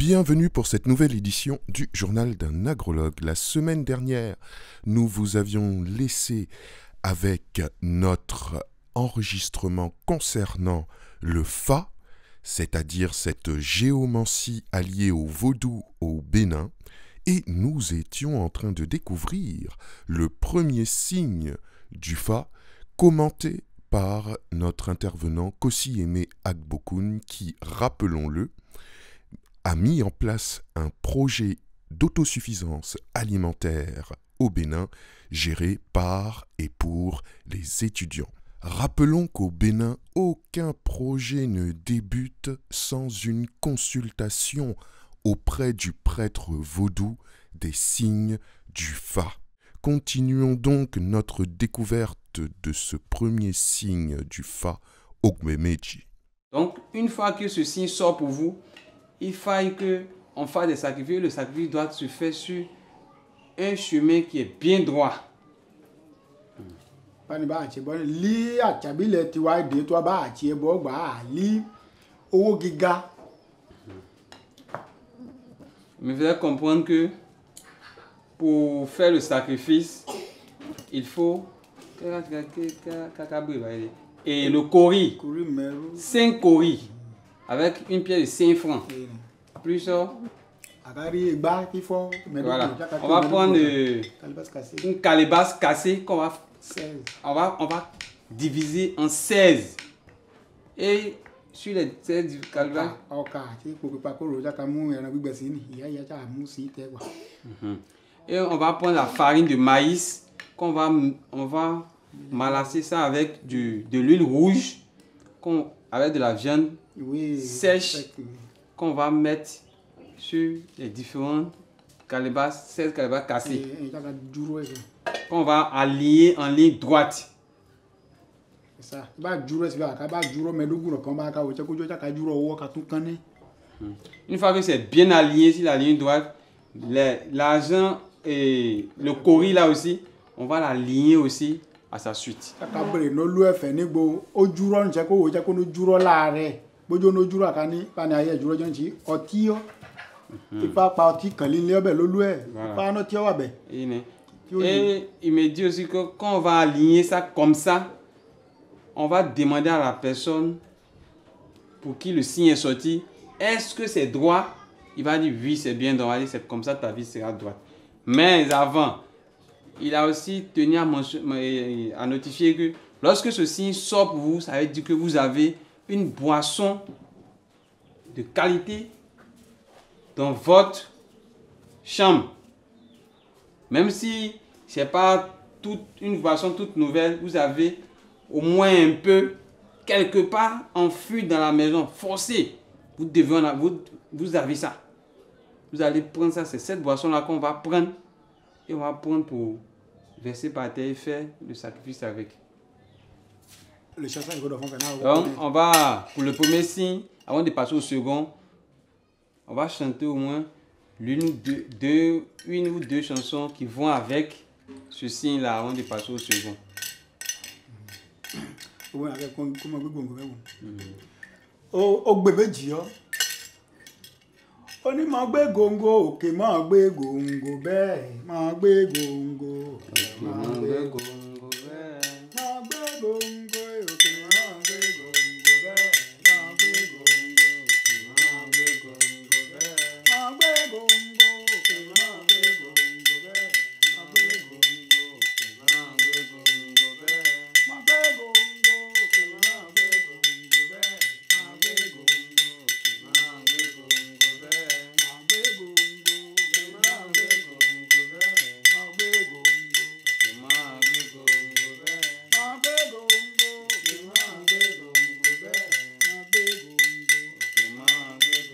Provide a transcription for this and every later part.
Bienvenue pour cette nouvelle édition du Journal d'un agrologue. La semaine dernière, nous vous avions laissé avec notre enregistrement concernant le Fa, c'est-à-dire cette géomancie alliée au vaudou au Bénin, et nous étions en train de découvrir le premier signe du Fa commenté par notre intervenant Kossi Aimé Agbokoun qui, rappelons-le, a mis en place un projet d'autosuffisance alimentaire au Bénin géré par et pour les étudiants. Rappelons qu'au Bénin, aucun projet ne débute sans une consultation auprès du prêtre vaudou des signes du Fa. Continuons donc notre découverte de ce premier signe du Fa, Ogmemeji. Donc, une fois que ce signe sort pour vous, il faille qu'on fasse des sacrifices. Le sacrifice doit se faire sur un chemin qui est bien droit. Je Mais vous allez comprendre que pour faire le sacrifice, il faut et le cori, 5 coris avec une pièce de 5 francs. Plus ça. Voilà. On va prendre une calebasse cassée qu'on va, on va diviser en 16. Et sur les 16 calebasses, et on va prendre la farine de maïs qu'on va, on va malasser ça avec de l'huile rouge, avec de la viande sèche qu'on va mettre sur les différentes calebasses, 16 calebasses cassées, qu'on va aligner en ligne droite. Une fois que c'est bien aligné sur la ligne droite, l'argent et le cori là aussi, on va l'aligner aussi à sa suite. Et il me dit aussi que quand on va aligner ça comme ça, on va demander à la personne pour qui le signe est sorti, est-ce que c'est droit? Il va dire oui, c'est bien droit, c'est comme ça ta vie sera droite. Mais avant, il a aussi tenu à notifier que lorsque ce signe sort pour vous, ça veut dire que vous avez une boisson de qualité dans votre chambre. Même si ce n'est pas une boisson toute nouvelle, vous avez au moins un peu, quelque part, enfui dans la maison, forcé. Vous avez ça. Vous allez prendre ça, c'est cette boisson-là qu'on va prendre. Et on va prendre pour verser par terre et faire le sacrifice avec. Donc, on va, pour le premier signe, avant de passer au second, on va chanter au moins une ou deux chansons qui vont avec ce signe-là avant de passer au second. Oni ma gbé góńgó òkè ma gbé góńgó bẹ́ẹ̀ ma gbé góńgó ma gbé góńgó bẹ́ẹ̀ ma gbé góńgó òkè ma gbé góńgó bẹ́ẹ̀ ma gbé góńgó òkè ma gbé góńgó bẹ́ẹ̀ ma gbé góńgó òkè ma gbé góńgó bẹ́ẹ̀ ma gbé góńgó òkè ma gbé góńgó bẹ́ẹ̀ ma gbé góńgó òkè ma gbé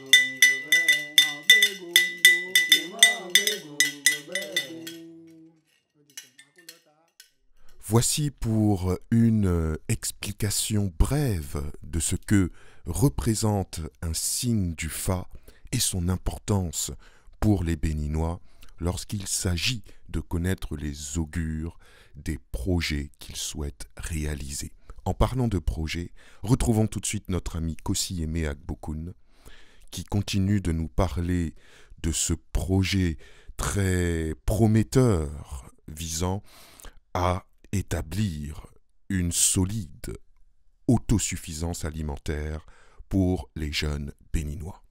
góńgó bẹ́ẹ̀ ma gbé góńgó òkè ma gbé góńgó bẹ́ẹ̀. Voici pour une explication brève de ce que représente un signe du Fa et son importance pour les Béninois lorsqu'il s'agit de connaître les augures des projets qu'ils souhaitent réaliser. En parlant de projets, retrouvons tout de suite notre ami Kossi Aimé Agbokoun qui continue de nous parler de ce projet très prometteur visant à établir une solide autosuffisance alimentaire pour les jeunes béninois.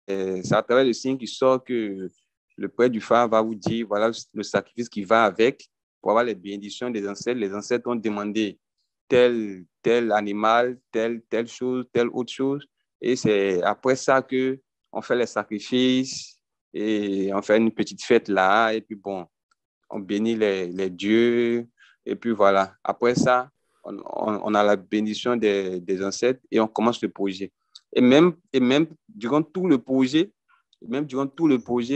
C'est à travers le signe qui sort que le prêtre du phare va vous dire, voilà le sacrifice qui va avec pour avoir les bénédictions des ancêtres. Les ancêtres ont demandé tel animal, telle chose, telle autre chose. Et c'est après ça qu'on fait les sacrifices et on fait une petite fête là. Et puis bon, on bénit les dieux. Et puis voilà, après ça, on a la bénédiction des ancêtres et on commence le projet. Et même durant tout le projet,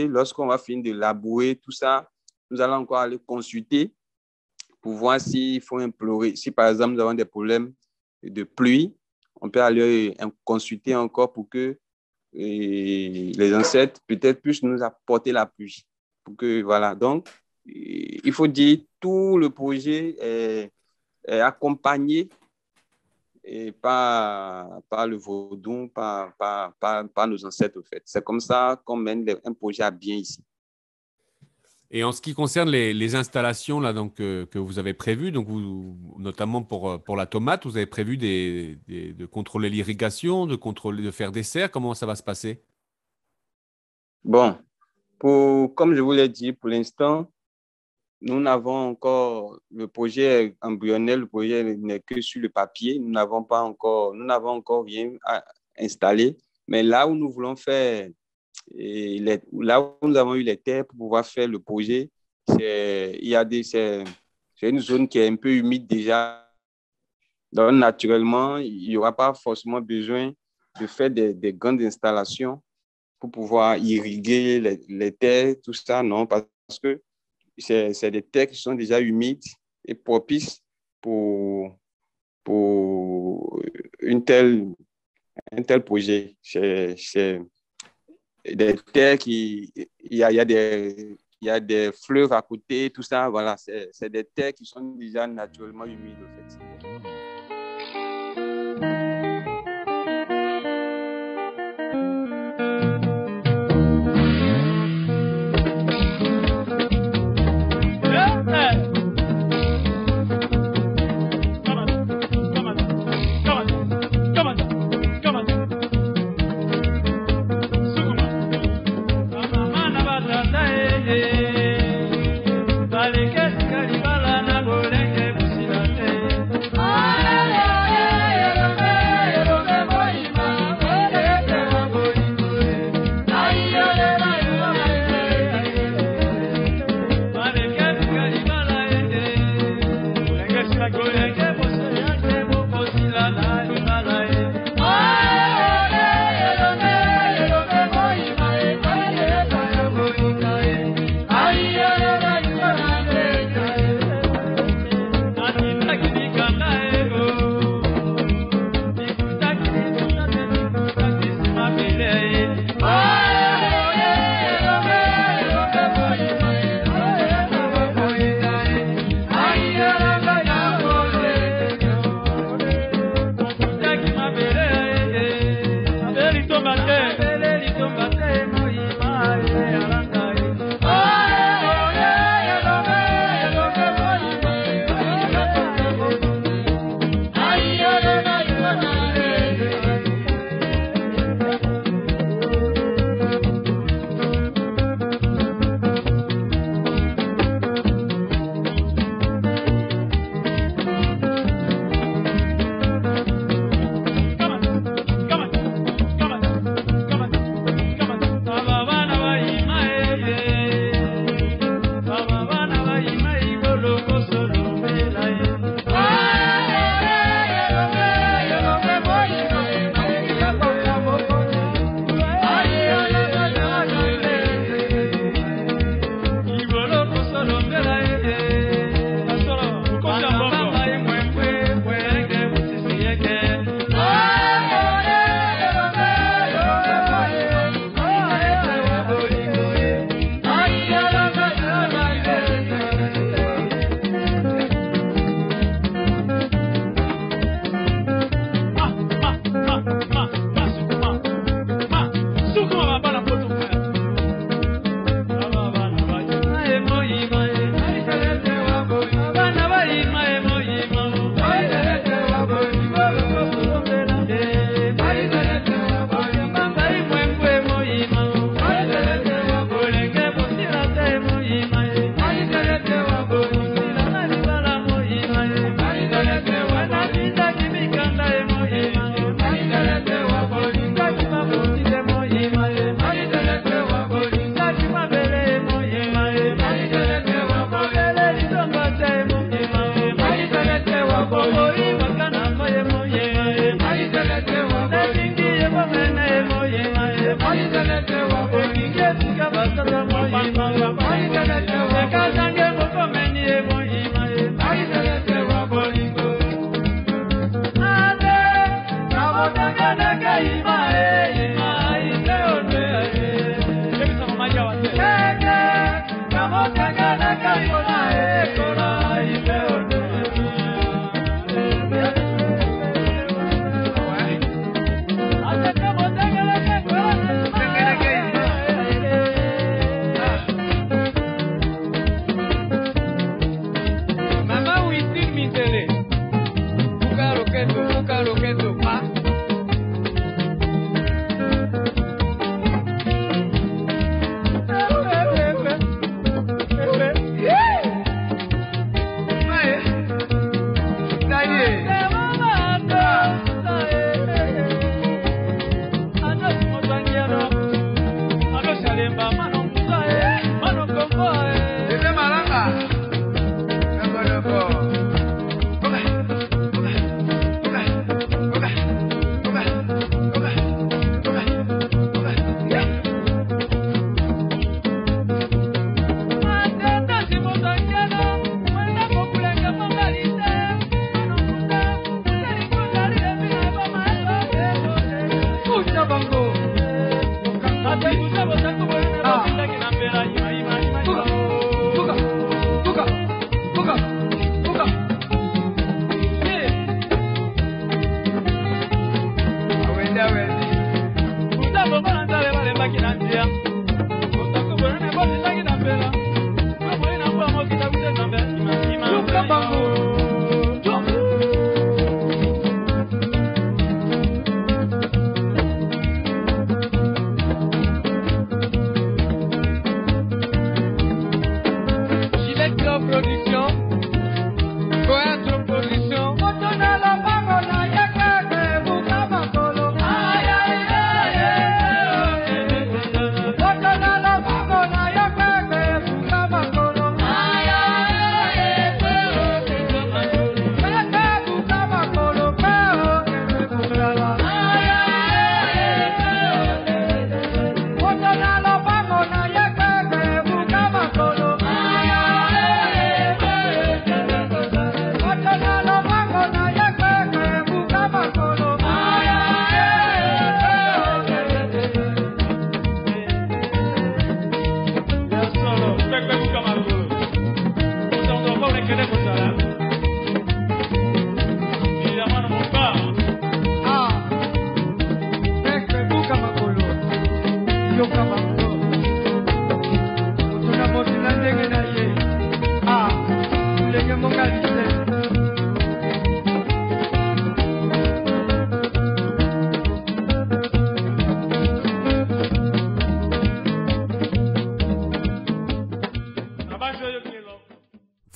lorsqu'on va finir de labourer tout ça, nous allons encore aller consulter pour voir s'il faut implorer. Si par exemple nous avons des problèmes de pluie, on peut aller consulter encore pour que les ancêtres peut-être puissent nous apporter la pluie. Pour que, voilà. Donc, il faut dire tout le projet est accompagné et par le vaudou, par nos ancêtres, au fait. C'est comme ça qu'on mène un projet à bien ici. Et en ce qui concerne les installations là, donc, que vous avez prévues, donc notamment pour la tomate, vous avez prévu de contrôler l'irrigation, de faire des serres. Comment ça va se passer? Bon, comme je vous l'ai dit, pour l'instant, nous n'avons encore, le projet embryonnaire, le projet n'est que sur le papier. Nous n'avons encore rien à installer. Mais là où nous voulons faire, là où nous avons eu les terres pour pouvoir faire le projet, c'est une zone qui est un peu humide déjà. Donc, naturellement, il n'y aura pas forcément besoin de faire des grandes installations pour pouvoir irriguer les terres, tout ça, non, parce que c'est des terres qui sont déjà humides et propices pour un tel projet. C'est des terres il y a des fleuves à côté, tout ça, voilà. C'est des terres qui sont déjà naturellement humides, en fait. Ah!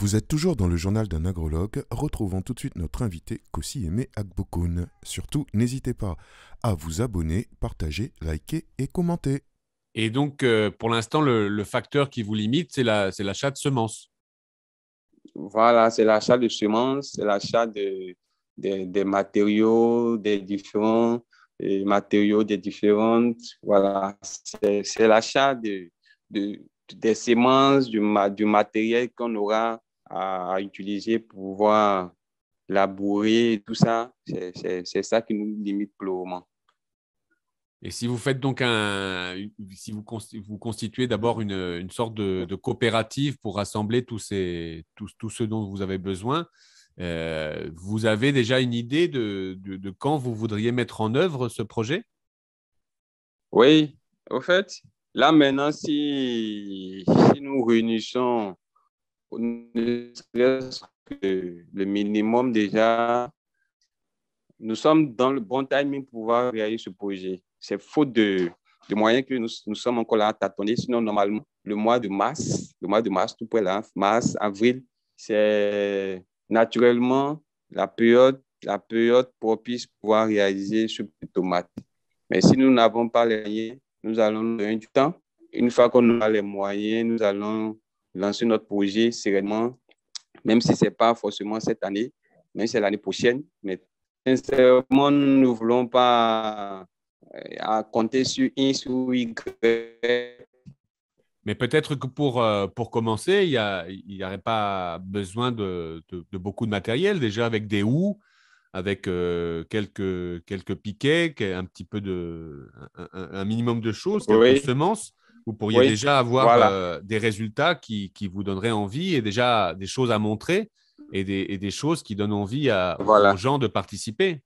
Vous êtes toujours dans le journal d'un agrologue. Retrouvons tout de suite notre invité Kossi Aimé Agbokoun. Surtout, n'hésitez pas à vous abonner, partager, liker et commenter. Et donc, pour l'instant, le facteur qui vous limite, c'est l'achat de semences. Voilà, c'est l'achat de semences, c'est l'achat des matériaux, des différents matériaux, des différentes. Voilà, c'est l'achat des semences, du matériel qu'on aura à utiliser pour pouvoir labourer et tout ça. C'est ça qui nous limite pour le moment. Et si vous faites donc si vous constituez d'abord une sorte de coopérative pour rassembler tout ce dont vous avez besoin, vous avez déjà une idée de quand vous voudriez mettre en œuvre ce projet? Oui, au fait, là maintenant, si nous réunissons ne serait-ce que le minimum déjà, nous sommes dans le bon timing pour pouvoir réaliser ce projet. C'est faute de moyens que nous sommes encore là à tâtonner. Sinon, normalement, le mois de mars, tout près là, mars, avril, c'est naturellement la période propice pour pouvoir réaliser ce tomate. Mais si nous n'avons pas les moyens, nous allons nous donner du temps. Une fois qu'on aura les moyens, nous allons lancer notre projet sereinement, même si ce n'est pas forcément cette année, même si c'est l'année prochaine. Mais sincèrement, nous ne voulons pas à compter sur X ou Y. Mais peut-être que pour commencer, il n'y aurait pas besoin de beaucoup de matériel, déjà avec des houes, avec quelques piquets, un petit peu un minimum de choses, quelques Oui, semences. Vous pourriez oui, déjà avoir voilà, des résultats qui vous donneraient envie et déjà des choses à montrer et des choses qui donnent envie aux voilà, gens de participer.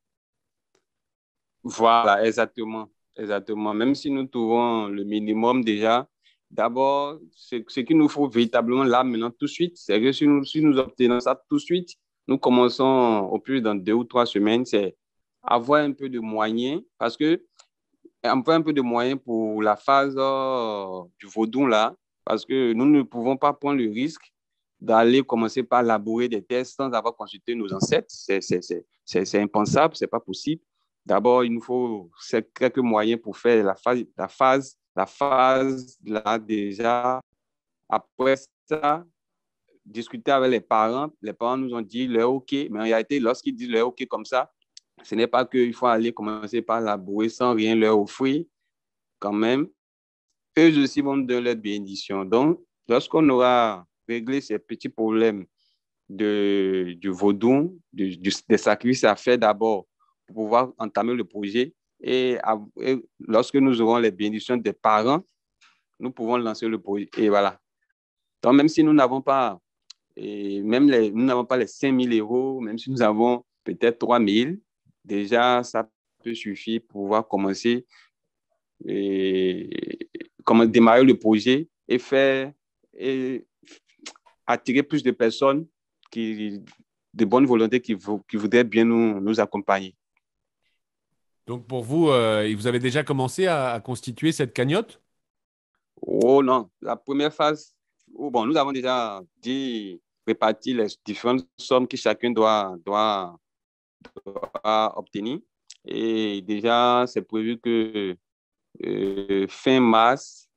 voilà, exactement, exactement. Même si nous trouvons le minimum déjà, d'abord, ce qu'il nous faut véritablement là, maintenant, tout de suite, c'est que si nous obtenons ça tout de suite, nous commençons au plus dans 2 ou 3 semaines, c'est avoir un peu de moyens, parce que avoir un peu de moyens pour la phase du vaudou là, parce que nous ne pouvons pas prendre le risque d'aller commencer par labourer des terres sans avoir consulté nos ancêtres. C'est impensable, c'est pas possible. D'abord, il nous faut quelques moyens pour faire la phase là déjà. Après ça, discuter avec les parents. Les parents nous ont dit leur OK, mais en réalité, lorsqu'ils disent leur OK comme ça, ce n'est pas qu'il faut aller commencer par labourer sans rien leur offrir quand même. Eux aussi vont donner leur bénédiction. Donc, lorsqu'on aura réglé ces petits problèmes du vaudou, des sacrifices à faire d'abord pour pouvoir entamer le projet, et lorsque nous aurons les bénédictions des parents, nous pouvons lancer le projet. Et voilà. Donc, même si nous n'avons pas, nous n'avons pas les 5 000 euros, même si nous avons peut-être 3 000, déjà, ça peut suffire pour pouvoir commencer et comment démarrer le projet et faire et attirer plus de personnes de bonne volonté qui voudraient bien nous accompagner. Donc pour vous, vous avez déjà commencé à constituer cette cagnotte? Oh non, la première phase, bon, nous avons déjà dit répartir les différentes sommes que chacun doit obtenir. Et déjà, c'est prévu que fin mars,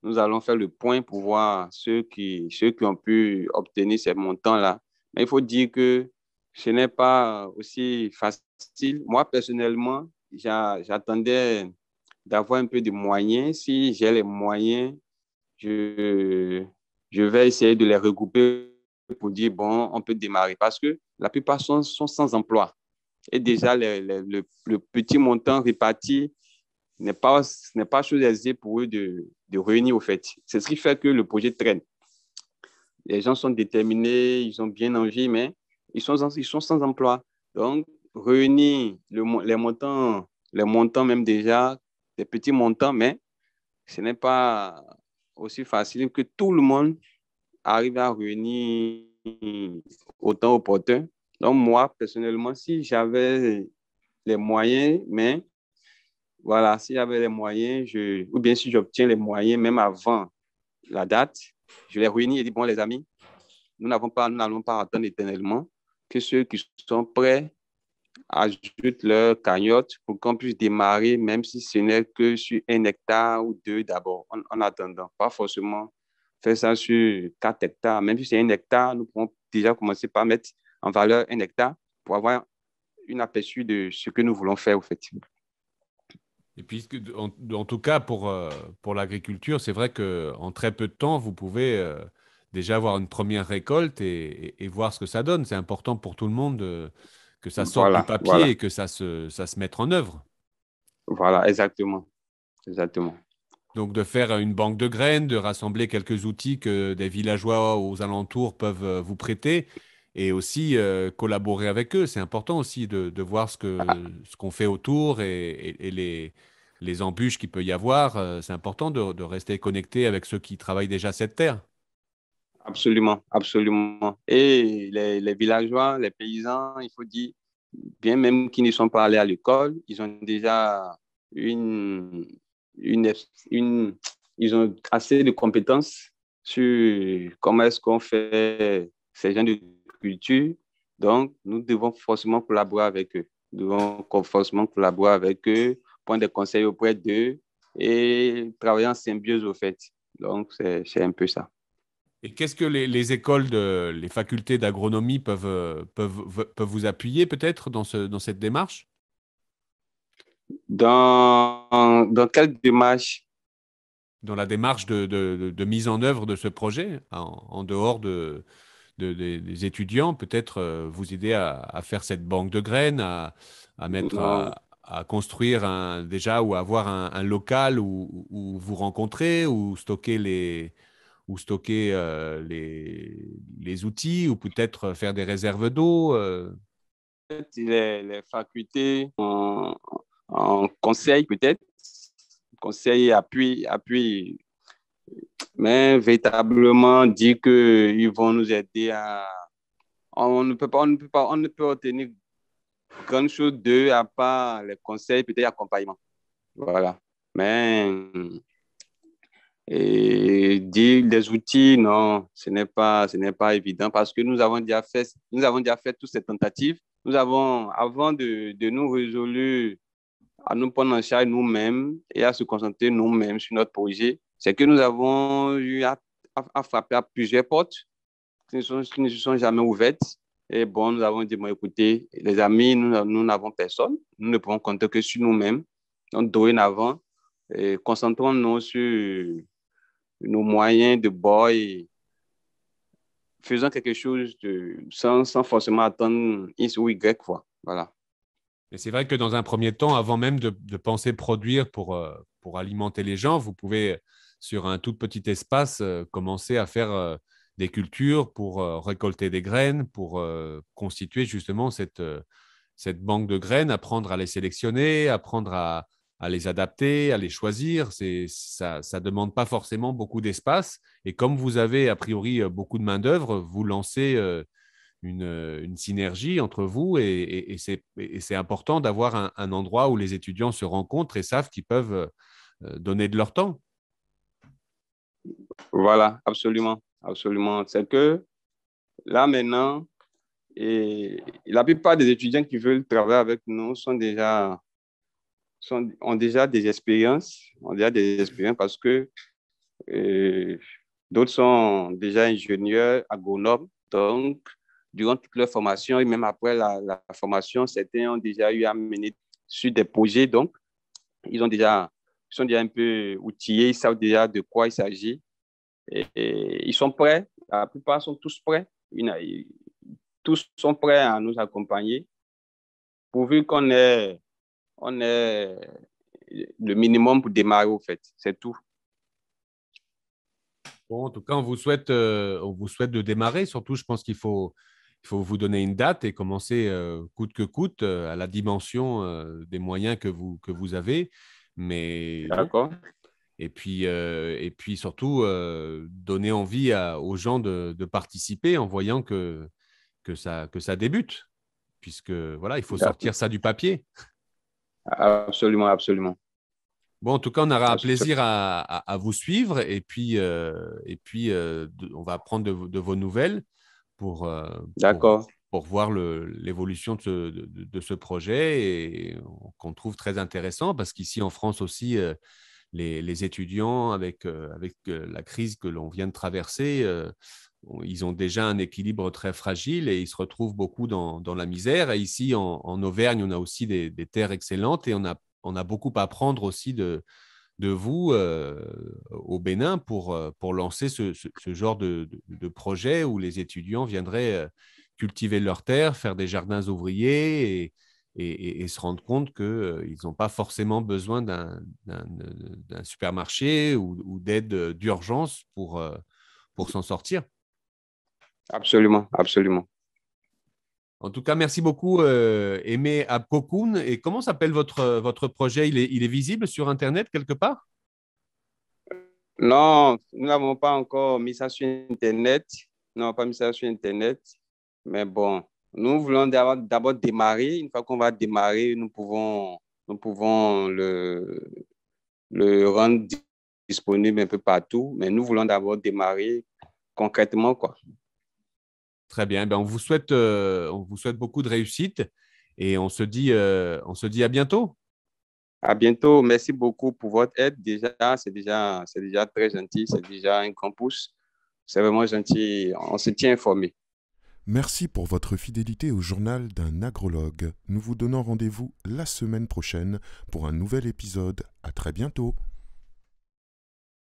nous allons faire le point pour voir ceux qui ont pu obtenir ces montants-là. Mais il faut dire que ce n'est pas aussi facile. Moi, personnellement, j'attendais d'avoir un peu de moyens. Si j'ai les moyens, je, je vais essayer de les regrouper pour dire, bon, on peut démarrer. Parce que la plupart sont sans emploi. Et déjà, le petit montant réparti n'est pas chose aisée pour eux de réunir au fait. C'est ce qui fait que le projet traîne. Les gens sont déterminés, ils ont bien envie, mais ils sont sans emploi. Donc, réunir les montants même déjà, des petits montants, mais ce n'est pas aussi facile que tout le monde arrive à réunir autant opportun. Donc, moi, personnellement, si j'avais les moyens, mais voilà, si j'avais les moyens, ou bien si j'obtiens les moyens même avant la date, je les réunis et dis, bon, les amis, nous n'allons pas attendre éternellement que ceux qui sont prêts ajoutent leur cagnotte pour qu'on puisse démarrer, même si ce n'est que sur 1 hectare ou 2 d'abord, en attendant. Pas forcément faire ça sur 4 hectares. Même si c'est 1 hectare, nous pouvons déjà commencer par mettre en valeur 1 hectare pour avoir une aperçu de ce que nous voulons faire, au fait. Et puis, en tout cas, pour l'agriculture, c'est vrai qu'en très peu de temps, vous pouvez déjà avoir une première récolte et voir ce que ça donne. C'est important pour tout le monde que ça sorte du Voilà, papier voilà, et que ça se mette en œuvre. voilà, exactement, exactement. Donc, de faire une banque de graines, de rassembler quelques outils que des villageois aux alentours peuvent vous prêter et aussi collaborer avec eux. C'est important aussi de voir ce qu'on fait autour et les embûches qu'il peut y avoir. C'est important de rester connecté avec ceux qui travaillent déjà cette terre. Absolument, absolument. Et les villageois, les paysans, il faut dire, bien même qu'ils ne sont pas allés à l'école, ils ont déjà une, une, une- ils ont assez de compétences sur comment est-ce qu'on fait ces genres de culture. Donc, nous devons forcément collaborer avec eux. Nous devons forcément collaborer avec eux, prendre des conseils auprès d'eux et travailler en symbiose au fait. Donc, c'est un peu ça. Et qu'est-ce que les écoles, les facultés d'agronomie peuvent vous appuyer peut-être dans cette démarche? Dans quelle démarche? Dans la démarche de mise en œuvre de ce projet, en dehors des étudiants, peut-être vous aider à faire cette banque de graines, à mettre Non, à construire déjà ou avoir un local où vous rencontrez, ou stocker les outils, ou peut-être faire des réserves d'eau. peut-être les facultés en conseil, peut-être, conseil, appui, mais véritablement dire qu'ils vont nous aider à. On ne peut obtenir grande chose d'eux à part les conseils, peut-être l'accompagnement. Voilà. Mais et dire des outils, non, ce n'est pas évident parce que nous avons déjà fait toutes ces tentatives. Nous avons, avant de nous résoudre à nous prendre en charge nous-mêmes et à se concentrer nous-mêmes sur notre projet, c'est que nous avons eu à frapper à plusieurs portes qui ne se sont jamais ouvertes. Et bon, nous avons dit, bon, écoutez, les amis, nous n'avons personne. Nous ne pouvons compter que sur nous-mêmes. Donc, dorénavant, concentrons-nous sur nos moyens de bord et faisons quelque chose sans forcément attendre X ou Y, quoi. Voilà. Mais c'est vrai que dans un premier temps, avant même de penser produire pour alimenter les gens, vous pouvez, sur un tout petit espace, commencer à faire des cultures pour récolter des graines, pour constituer justement cette banque de graines, apprendre à les sélectionner, apprendre à les adapter, à les choisir. Ça ne demande pas forcément beaucoup d'espace. Et comme vous avez a priori beaucoup de main-d'œuvre, vous lancez une synergie entre vous, et c'est important d'avoir un endroit où les étudiants se rencontrent et savent qu'ils peuvent donner de leur temps. Voilà, absolument, absolument. C'est que là maintenant, et la plupart des étudiants qui veulent travailler avec nous ont déjà des expériences parce que euh, d'autres sont déjà ingénieurs, agronomes. Donc, durant toute leur formation et même après la formation, certains ont déjà eu à mener sur des projets. Donc, ils sont déjà un peu outillés, ils savent déjà de quoi il s'agit. Et ils sont prêts, la plupart sont tous prêts. Tous sont prêts à nous accompagner pourvu on ait le minimum pour démarrer, au fait. C'est tout. Bon, en tout cas, on vous souhaite de démarrer. Surtout, je pense il faut vous donner une date et commencer coûte que coûte à la dimension des moyens que vous avez. Mais bon, D'accord? et puis surtout, donner envie aux gens de participer en voyant que ça débute, puisque voilà, il faut sortir ça du papier. Absolument, absolument. Bon, en tout cas, on aura un plaisir Absolument. à vous suivre, et puis on va prendre de vos nouvelles pour, euh, pour, D'accord. pour voir l'évolution de ce projet, et qu'on trouve très intéressant, parce qu'ici en France aussi, les étudiants, avec la crise que l'on vient de traverser, ils ont déjà un équilibre très fragile et ils se retrouvent beaucoup dans la misère. Et ici, en Auvergne, on a aussi des terres excellentes, et on a beaucoup à apprendre aussi de vous au Bénin pour lancer ce genre de projet où les étudiants viendraient cultiver leurs terres, faire des jardins ouvriers, et se rendre compte qu'ils n'ont pas forcément besoin d'un supermarché ou d'aide d'urgence pour s'en sortir. Absolument, absolument. En tout cas, merci beaucoup, Aimé Abkokoun. Et comment s'appelle votre projet? Il est visible sur Internet quelque part? Non, nous n'avons pas encore mis ça sur Internet. Nous n'avons pas mis ça sur Internet. Mais bon, nous voulons d'abord démarrer. Une fois qu'on va démarrer, nous pouvons le rendre disponible un peu partout. Mais nous voulons d'abord démarrer concrètement, quoi. Très bien. Ben, on vous souhaite beaucoup de réussite, et on se dit à bientôt. À bientôt. Merci beaucoup pour votre aide. C'est déjà très gentil. C'est déjà un grand pouce. C'est vraiment gentil. On se tient informé. Merci pour votre fidélité au journal d'un agrologue. Nous vous donnons rendez-vous la semaine prochaine pour un nouvel épisode. À très bientôt.